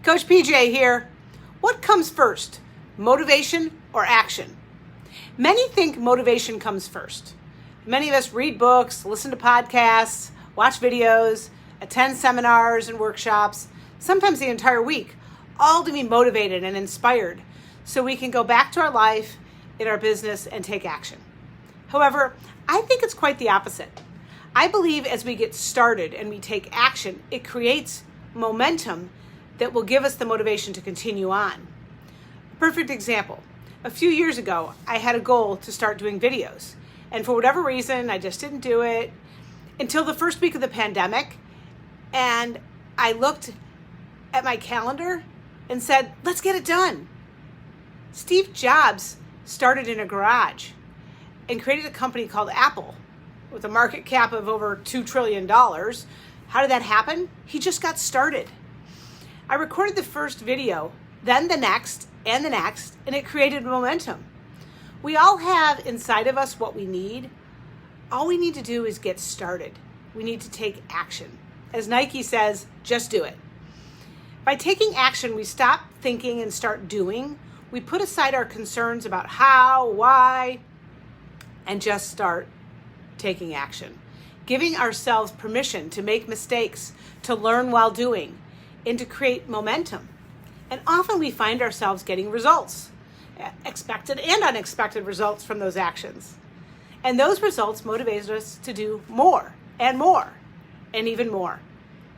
Coach PJ here. What comes first, motivation or action? Many think motivation comes first. Many of us read books, listen to podcasts, watch videos, attend seminars and workshops, sometimes the entire week, all to be motivated and inspired so we can go back to our life, in our business, and take action. However, I think it's quite the opposite. I believe as we get started and we take action, it creates momentum that will give us the motivation to continue on. A perfect example. A few years ago, I had a goal to start doing videos. And for whatever reason, I just didn't do it until the first week of the pandemic. And I looked at my calendar and said, let's get it done. Steve Jobs started in a garage and created a company called Apple with a market cap of over $2 trillion. How did that happen? He just got started. I recorded the first video, then the next, and it created momentum. We all have inside of us what we need. All we need to do is get started. We need to take action. As Nike says, just do it. By taking action, we stop thinking and start doing. We put aside our concerns about how, why, and just start taking action. Giving ourselves permission to make mistakes, to learn while doing, and to create momentum. And often we find ourselves getting results, expected and unexpected results from those actions. And those results motivate us to do more, and even more.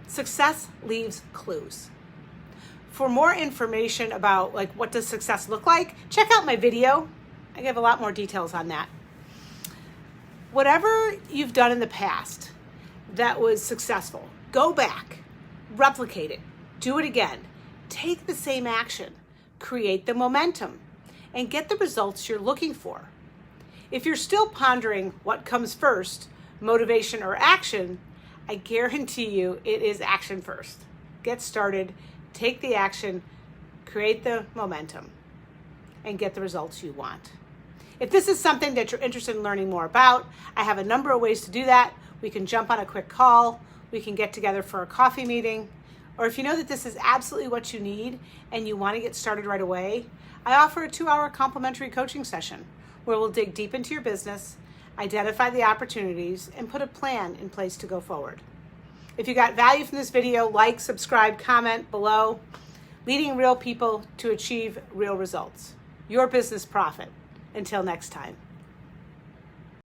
Success leaves clues. For more information about what does success look like, check out my video. I give a lot more details on that. Whatever you've done in the past that was successful, go back, replicate it, do it again, take the same action, create the momentum, and get the results you're looking for. If you're still pondering what comes first, motivation or action, I guarantee you it is action first. Get started, take the action, create the momentum, and get the results you want. If this is something that you're interested in learning more about, I have a number of ways to do that. We can jump on a quick call, we can get together for a coffee meeting, or if you know that this is absolutely what you need and you want to get started right away, I offer a 2-hour complimentary coaching session where we'll dig deep into your business, identify the opportunities, and put a plan in place to go forward. If you got value from this video, like, subscribe, comment below. Leading real people to achieve real results. Your business profit. Until next time.